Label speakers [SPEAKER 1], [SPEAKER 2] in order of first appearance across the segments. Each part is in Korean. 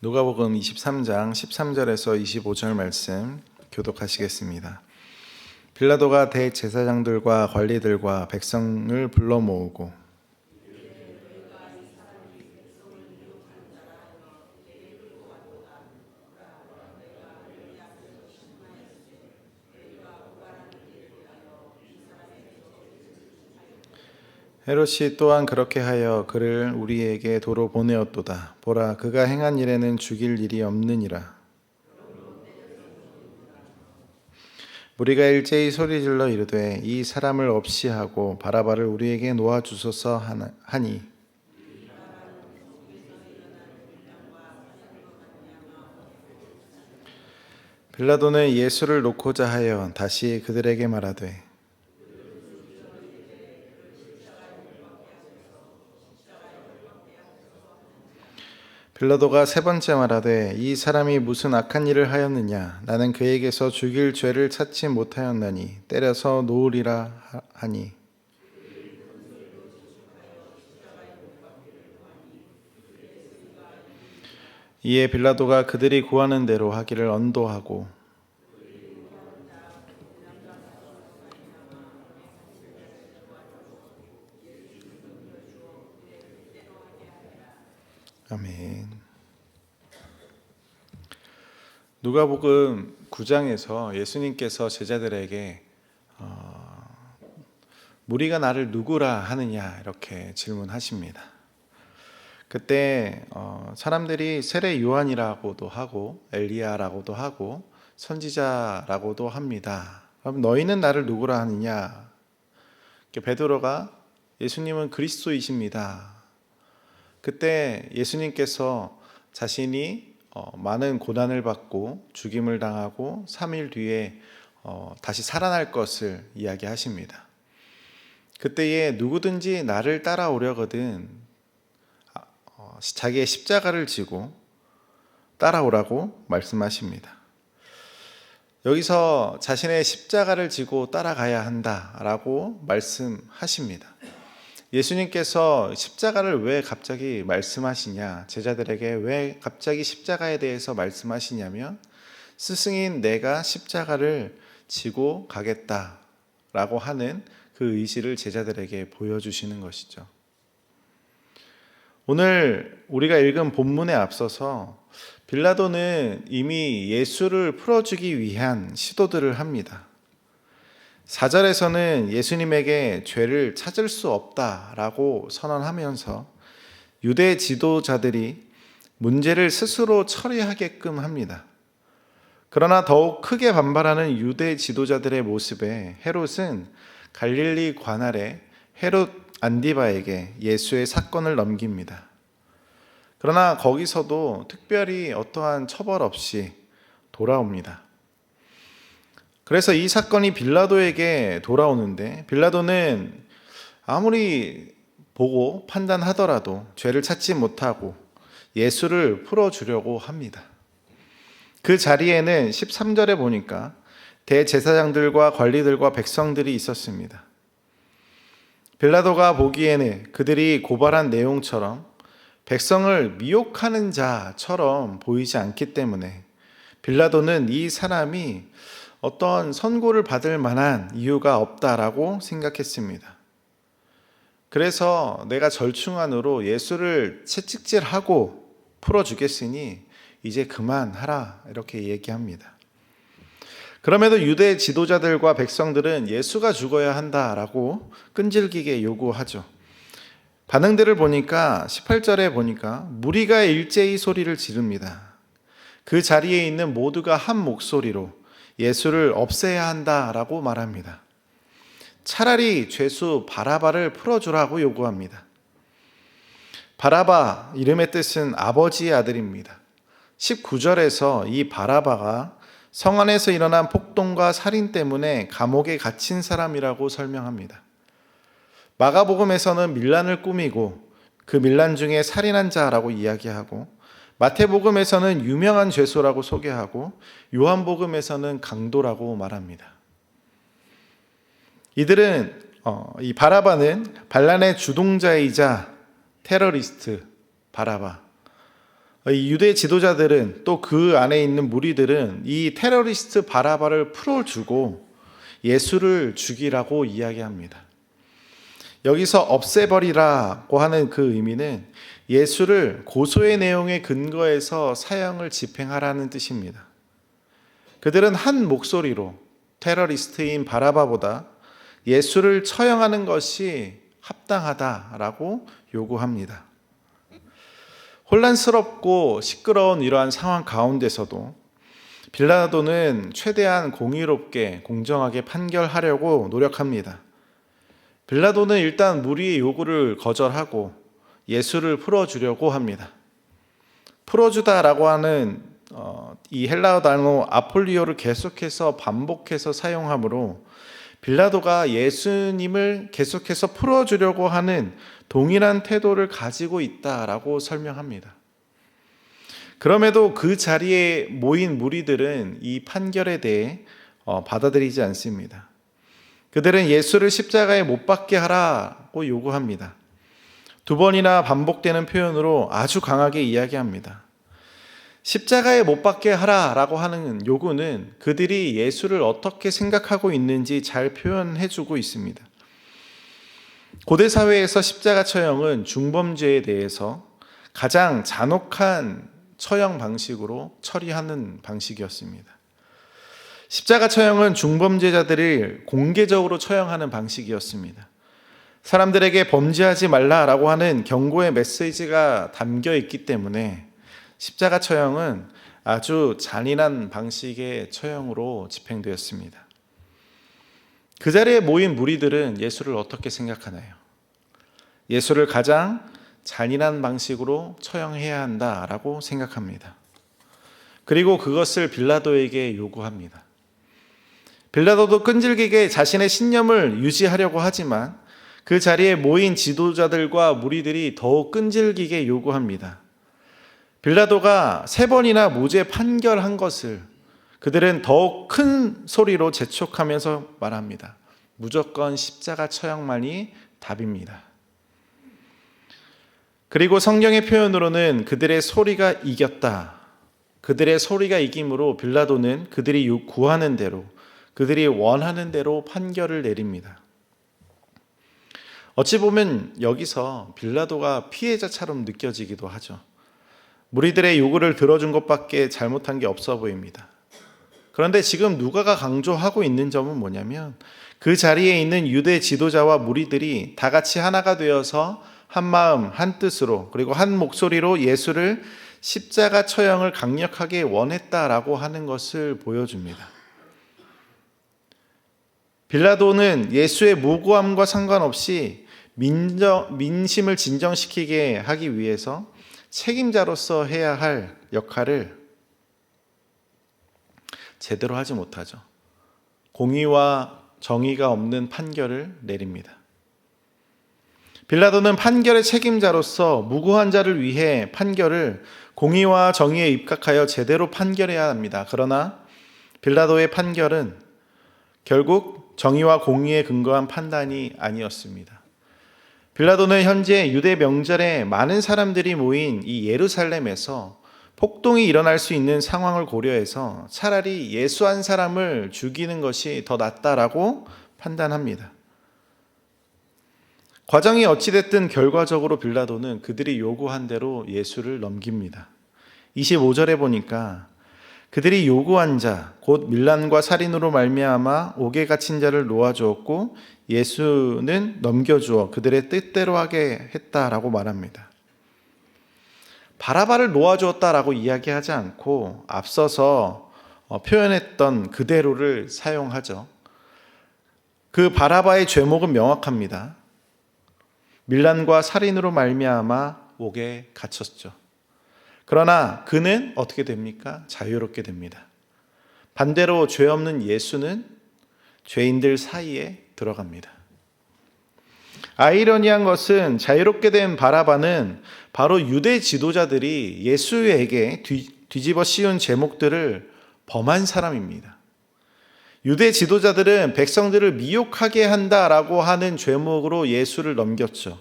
[SPEAKER 1] 누가복음 23장 13절에서 25절 말씀 교독하시겠습니다. 빌라도가 대제사장들과 관리들과 백성을 불러 모으고 헤롯이 또한 그렇게 하여 그를 우리에게 도로 보내었도다. 보라, 그가 행한 일에는 죽일 일이 없느니라. 우리가 일제히 소리질러 이르되 이 사람을 없이 하고 바라바를 우리에게 놓아주소서 하니 빌라도는 예수를 놓고자 하여 다시 그들에게 말하되 빌라도가 세 번째 말하되 이 사람이 무슨 악한 일을 하였느냐? 나는 그에게서 죽일 죄를 찾지 못하였나니 때려서 놓으리라 하니 이에 빌라도가 그들이 구하는 대로 하기를 언도하고 아멘. 누가복음 9장에서 예수님께서 제자들에게 무리가 나를 누구라 하느냐 이렇게 질문하십니다. 그때 사람들이 세례 요한이라고도 하고 엘리야라고도 하고 선지자라고도 합니다. 그럼 너희는 나를 누구라 하느냐? 베드로가 예수님은 그리스도이십니다. 그때 예수님께서 자신이 많은 고난을 받고 죽임을 당하고 3일 뒤에 다시 살아날 것을 이야기하십니다. 그때에 누구든지 나를 따라오려거든 자기의 십자가를 지고 따라오라고 말씀하십니다. 여기서 자신의 십자가를 지고 따라가야 한다라고 말씀하십니다. 예수님께서 십자가를 왜 갑자기 말씀하시냐, 제자들에게 왜 갑자기 십자가에 대해서 말씀하시냐면 스승인 내가 십자가를 지고 가겠다라고 하는 그 의지를 제자들에게 보여주시는 것이죠. 오늘 우리가 읽은 본문에 앞서서 빌라도는 이미 예수를 풀어주기 위한 시도들을 합니다. 4절에서는 예수님에게 죄를 찾을 수 없다라고 선언하면서 유대 지도자들이 문제를 스스로 처리하게끔 합니다. 그러나 더욱 크게 반발하는 유대 지도자들의 모습에 헤롯은 갈릴리 관할의 헤롯 안디바에게 예수의 사건을 넘깁니다. 그러나 거기서도 특별히 어떠한 처벌 없이 돌아옵니다. 그래서 이 사건이 빌라도에게 돌아오는데 빌라도는 아무리 보고 판단하더라도 죄를 찾지 못하고 예수를 풀어주려고 합니다. 그 자리에는 13절에 보니까 대제사장들과 관리들과 백성들이 있었습니다. 빌라도가 보기에는 그들이 고발한 내용처럼 백성을 미혹하는 자처럼 보이지 않기 때문에 빌라도는 이 사람이 어떤 선고를 받을 만한 이유가 없다라고 생각했습니다. 그래서 내가 절충안으로 예수를 채찍질하고 풀어주겠으니 이제 그만하라 이렇게 얘기합니다. 그럼에도 유대 지도자들과 백성들은 예수가 죽어야 한다라고 끈질기게 요구하죠. 반응들을 보니까 18절에 보니까 무리가 일제히 소리를 지릅니다. 그 자리에 있는 모두가 한 목소리로 예수를 없애야 한다라고 말합니다. 차라리 죄수 바라바를 풀어주라고 요구합니다. 바라바 이름의 뜻은 아버지의 아들입니다. 19절에서 이 바라바가 성 안에서 일어난 폭동과 살인 때문에 감옥에 갇힌 사람이라고 설명합니다. 마가복음에서는 밀란을 꾸미고 그 밀란 중에 살인한 자라고 이야기하고 마태복음에서는 유명한 죄수라고 소개하고 요한복음에서는 강도라고 말합니다. 이들은 이 바라바는 반란의 주동자이자 테러리스트 바라바, 이 유대 지도자들은 또 그 안에 있는 무리들은 이 테러리스트 바라바를 풀어주고 예수를 죽이라고 이야기합니다. 여기서 없애버리라고 하는 그 의미는 예수를 고소의 내용에 근거해서 사형을 집행하라는 뜻입니다. 그들은 한 목소리로 테러리스트인 바라바보다 예수를 처형하는 것이 합당하다라고 요구합니다. 혼란스럽고 시끄러운 이러한 상황 가운데서도 빌라도는 최대한 공의롭게 공정하게 판결하려고 노력합니다. 빌라도는 일단 무리의 요구를 거절하고 예수를 풀어주려고 합니다. 풀어주다라고 하는 이 헬라어 단어 아폴리오를 계속해서 반복해서 사용하므로 빌라도가 예수님을 계속해서 풀어주려고 하는 동일한 태도를 가지고 있다라고 설명합니다. 그럼에도 그 자리에 모인 무리들은 이 판결에 대해 받아들이지 않습니다. 그들은 예수를 십자가에 못 박게 하라고 요구합니다. 두 번이나 반복되는 표현으로 아주 강하게 이야기합니다. 십자가에 못 박게 하라라고 하는 요구는 그들이 예수를 어떻게 생각하고 있는지 잘 표현해주고 있습니다. 고대 사회에서 십자가 처형은 중범죄에 대해서 가장 잔혹한 처형 방식으로 처리하는 방식이었습니다. 십자가 처형은 중범죄자들을 공개적으로 처형하는 방식이었습니다. 사람들에게 범죄하지 말라라고 하는 경고의 메시지가 담겨 있기 때문에 십자가 처형은 아주 잔인한 방식의 처형으로 집행되었습니다. 그 자리에 모인 무리들은 예수를 어떻게 생각하나요? 예수를 가장 잔인한 방식으로 처형해야 한다라고 생각합니다. 그리고 그것을 빌라도에게 요구합니다. 빌라도도 끈질기게 자신의 신념을 유지하려고 하지만 그 자리에 모인 지도자들과 무리들이 더욱 끈질기게 요구합니다. 빌라도가 3번이나 무죄 판결한 것을 그들은 더욱 큰 소리로 재촉하면서 말합니다. 무조건 십자가 처형만이 답입니다. 그리고 성경의 표현으로는 그들의 소리가 이겼다. 그들의 소리가 이김으로 빌라도는 그들이 구하는 대로, 그들이 원하는 대로 판결을 내립니다. 어찌 보면 여기서 빌라도가 피해자처럼 느껴지기도 하죠. 무리들의 요구를 들어준 것밖에 잘못한 게 없어 보입니다. 그런데 지금 누가가 강조하고 있는 점은 뭐냐면 그 자리에 있는 유대 지도자와 무리들이 다 같이 하나가 되어서 한 마음, 한 뜻으로 그리고 한 목소리로 예수를 십자가 처형을 강력하게 원했다라고 하는 것을 보여줍니다. 빌라도는 예수의 무고함과 상관없이 민심을 진정시키게 하기 위해서 책임자로서 해야 할 역할을 제대로 하지 못하죠. 공의와 정의가 없는 판결을 내립니다. 빌라도는 판결의 책임자로서 무고한 자를 위해 판결을 공의와 정의에 입각하여 제대로 판결해야 합니다. 그러나 빌라도의 판결은 결국 정의와 공의에 근거한 판단이 아니었습니다. 빌라도는 현재 유대 명절에 많은 사람들이 모인 이 예루살렘에서 폭동이 일어날 수 있는 상황을 고려해서 차라리 예수 한 사람을 죽이는 것이 더 낫다라고 판단합니다. 과정이 어찌됐든 결과적으로 빌라도는 그들이 요구한 대로 예수를 넘깁니다. 25절에 보니까 그들이 요구한 자, 곧 밀란과 살인으로 말미암아 옥에 갇힌 자를 놓아주었고 예수는 넘겨주어 그들의 뜻대로 하게 했다라고 말합니다. 바라바를 놓아주었다라고 이야기하지 않고 앞서서 표현했던 그대로를 사용하죠. 그 바라바의 죄목은 명확합니다. 밀란과 살인으로 말미암아 옥에 갇혔죠. 그러나 그는 어떻게 됩니까? 자유롭게 됩니다. 반대로 죄 없는 예수는 죄인들 사이에 들어갑니다. 아이러니한 것은 자유롭게 된 바라바는 바로 유대 지도자들이 예수에게 뒤집어 씌운 제목들을 범한 사람입니다. 유대 지도자들은 백성들을 미혹하게 한다라고 하는 죄목으로 예수를 넘겼죠.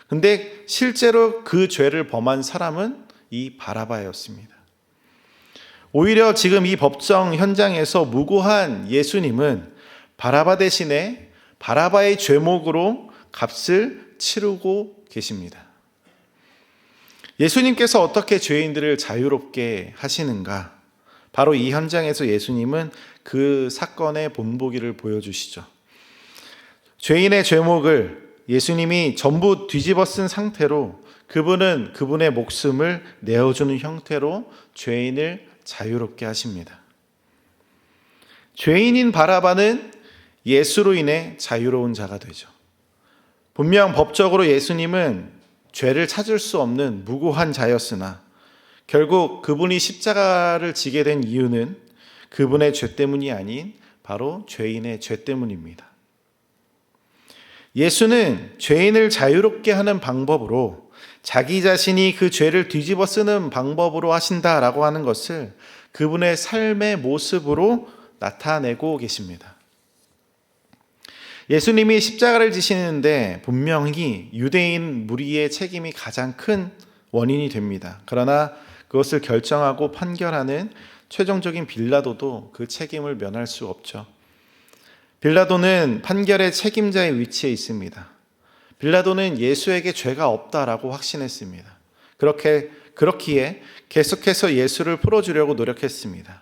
[SPEAKER 1] 근데 실제로 그 죄를 범한 사람은 이 바라바였습니다. 오히려 지금 이 법정 현장에서 무고한 예수님은 바라바 대신에 바라바의 죄목으로 값을 치르고 계십니다. 예수님께서 어떻게 죄인들을 자유롭게 하시는가? 바로 이 현장에서 예수님은 그 사건의 본보기를 보여주시죠. 죄인의 죄목을 예수님이 전부 뒤집어 쓴 상태로 그분은 그분의 목숨을 내어주는 형태로 죄인을 자유롭게 하십니다. 죄인인 바라바는 예수로 인해 자유로운 자가 되죠. 분명 법적으로 예수님은 죄를 찾을 수 없는 무고한 자였으나 결국 그분이 십자가를 지게 된 이유는 그분의 죄 때문이 아닌 바로 죄인의 죄 때문입니다. 예수는 죄인을 자유롭게 하는 방법으로 자기 자신이 그 죄를 뒤집어 쓰는 방법으로 하신다라고 하는 것을 그분의 삶의 모습으로 나타내고 계십니다. 예수님이 십자가를 지시는데 분명히 유대인 무리의 책임이 가장 큰 원인이 됩니다. 그러나 그것을 결정하고 판결하는 최종적인 빌라도도 그 책임을 면할 수 없죠. 빌라도는 판결의 책임자의 위치에 있습니다. 빌라도는 예수에게 죄가 없다라고 확신했습니다. 그렇기에 계속해서 예수를 풀어주려고 노력했습니다.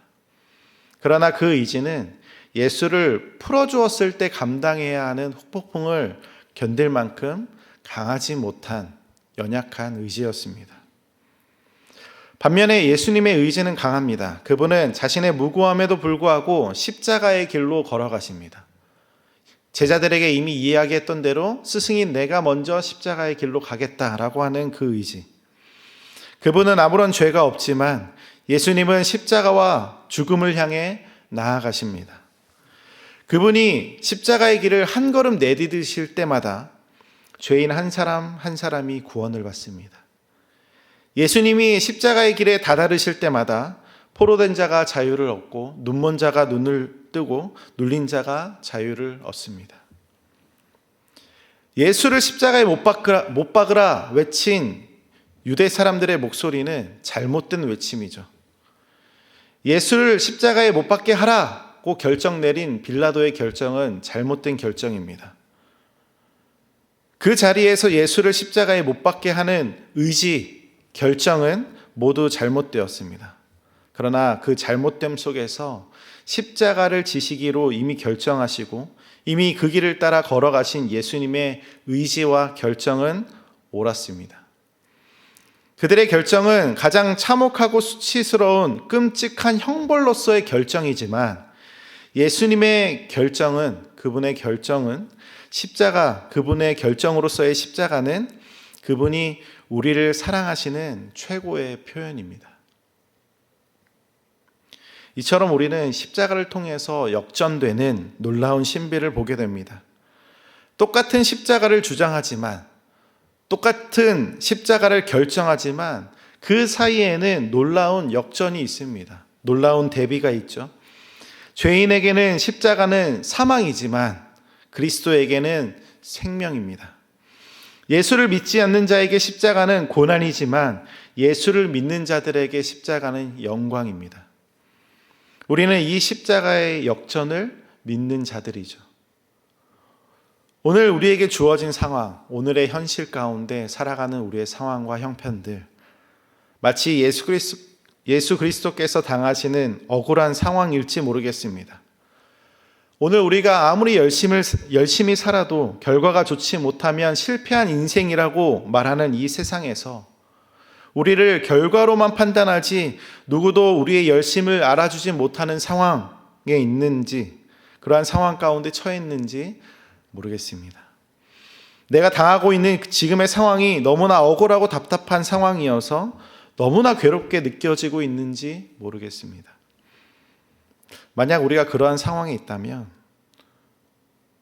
[SPEAKER 1] 그러나 그 의지는 예수를 풀어주었을 때 감당해야 하는 후폭풍을 견딜 만큼 강하지 못한 연약한 의지였습니다. 반면에 예수님의 의지는 강합니다. 그분은 자신의 무고함에도 불구하고 십자가의 길로 걸어가십니다. 제자들에게 이미 이야기했던 대로 스승이 내가 먼저 십자가의 길로 가겠다라고 하는 그 의지. 그분은 아무런 죄가 없지만 예수님은 십자가와 죽음을 향해 나아가십니다. 그분이 십자가의 길을 한 걸음 내디디실 때마다 죄인 한 사람 한 사람이 구원을 받습니다. 예수님이 십자가의 길에 다다르실 때마다 포로된 자가 자유를 얻고 눈먼 자가 눈을 뜨고 눌린 자가 자유를 얻습니다. 예수를 십자가에 못 박으라 외친 유대 사람들의 목소리는 잘못된 외침이죠. 예수를 십자가에 못 박게 하라고 결정 내린 빌라도의 결정은 잘못된 결정입니다. 그 자리에서 예수를 십자가에 못 박게 하는 의지, 결정은 모두 잘못되었습니다. 그러나 그 잘못됨 속에서 십자가를 지시기로 이미 결정하시고 이미 그 길을 따라 걸어가신 예수님의 의지와 결정은 옳았습니다. 그들의 결정은 가장 참혹하고 수치스러운 끔찍한 형벌로서의 결정이지만 예수님의 결정은, 그분의 결정은 십자가, 그분의 결정으로서의 십자가는 그분이 우리를 사랑하시는 최고의 표현입니다. 이처럼 우리는 십자가를 통해서 역전되는 놀라운 신비를 보게 됩니다. 똑같은 십자가를 주장하지만, 똑같은 십자가를 결정하지만 그 사이에는 놀라운 역전이 있습니다. 놀라운 대비가 있죠. 죄인에게는 십자가는 사망이지만 그리스도에게는 생명입니다. 예수를 믿지 않는 자에게 십자가는 고난이지만 예수를 믿는 자들에게 십자가는 영광입니다. 우리는 이 십자가의 역전을 믿는 자들이죠. 오늘 우리에게 주어진 상황, 오늘의 현실 가운데 살아가는 우리의 상황과 형편들, 마치 예수 그리스도께서 당하시는 억울한 상황일지 모르겠습니다. 오늘 우리가 아무리 열심히 살아도 결과가 좋지 못하면 실패한 인생이라고 말하는 이 세상에서 우리를 결과로만 판단하지 누구도 우리의 열심을 알아주지 못하는 상황에 있는지, 그러한 상황 가운데 처해 있는지 모르겠습니다. 내가 당하고 있는 지금의 상황이 너무나 억울하고 답답한 상황이어서 너무나 괴롭게 느껴지고 있는지 모르겠습니다. 만약 우리가 그러한 상황에 있다면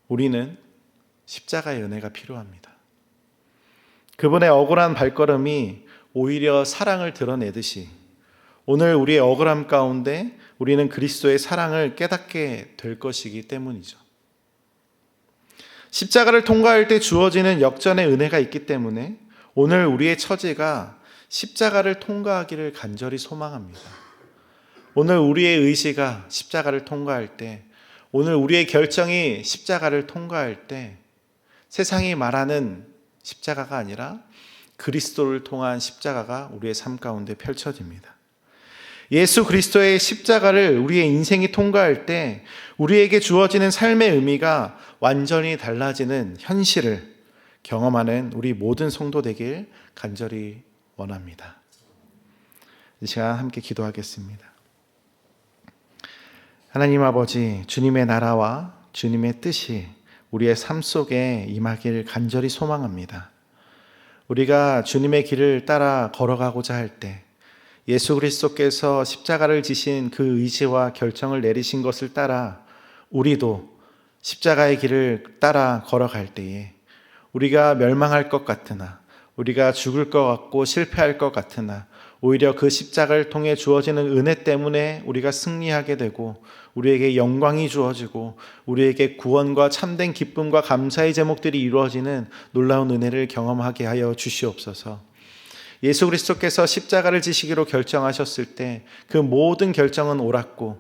[SPEAKER 1] 우리는 십자가의 은혜가 필요합니다. 그분의 억울한 발걸음이 오히려 사랑을 드러내듯이 오늘 우리의 억울함 가운데 우리는 그리스도의 사랑을 깨닫게 될 것이기 때문이죠. 십자가를 통과할 때 주어지는 역전의 은혜가 있기 때문에 오늘 우리의 처지가 십자가를 통과하기를 간절히 소망합니다. 오늘 우리의 의지가 십자가를 통과할 때, 오늘 우리의 결정이 십자가를 통과할 때 세상이 말하는 십자가가 아니라 그리스도를 통한 십자가가 우리의 삶 가운데 펼쳐집니다. 예수 그리스도의 십자가를 우리의 인생이 통과할 때 우리에게 주어지는 삶의 의미가 완전히 달라지는 현실을 경험하는 우리 모든 성도 되길 간절히 원합니다. 이 시간 함께 기도하겠습니다. 하나님 아버지, 주님의 나라와 주님의 뜻이 우리의 삶 속에 임하길 간절히 소망합니다. 우리가 주님의 길을 따라 걸어가고자 할 때 예수 그리스도께서 십자가를 지신 그 의지와 결정을 내리신 것을 따라 우리도 십자가의 길을 따라 걸어갈 때에 우리가 멸망할 것 같으나, 우리가 죽을 것 같고 실패할 것 같으나 오히려 그 십자가를 통해 주어지는 은혜 때문에 우리가 승리하게 되고 우리에게 영광이 주어지고 우리에게 구원과 참된 기쁨과 감사의 제목들이 이루어지는 놀라운 은혜를 경험하게 하여 주시옵소서. 예수 그리스도께서 십자가를 지시기로 결정하셨을 때 그 모든 결정은 옳았고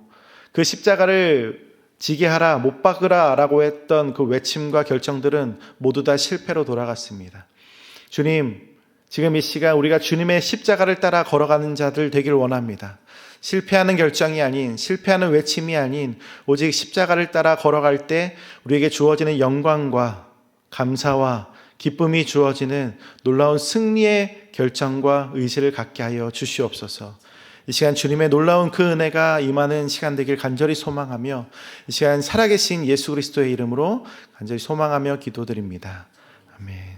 [SPEAKER 1] 그 십자가를 지게 하라, 못 박으라 라고 했던 그 외침과 결정들은 모두 다 실패로 돌아갔습니다. 주님, 지금 이 시간 우리가 주님의 십자가를 따라 걸어가는 자들 되길 원합니다. 실패하는 결정이 아닌, 실패하는 외침이 아닌 오직 십자가를 따라 걸어갈 때 우리에게 주어지는 영광과 감사와 기쁨이 주어지는 놀라운 승리의 결정과 의지를 갖게 하여 주시옵소서. 이 시간 주님의 놀라운 그 은혜가 임하는 시간 되길 간절히 소망하며 이 시간 살아계신 예수 그리스도의 이름으로 간절히 소망하며 기도드립니다. 아멘.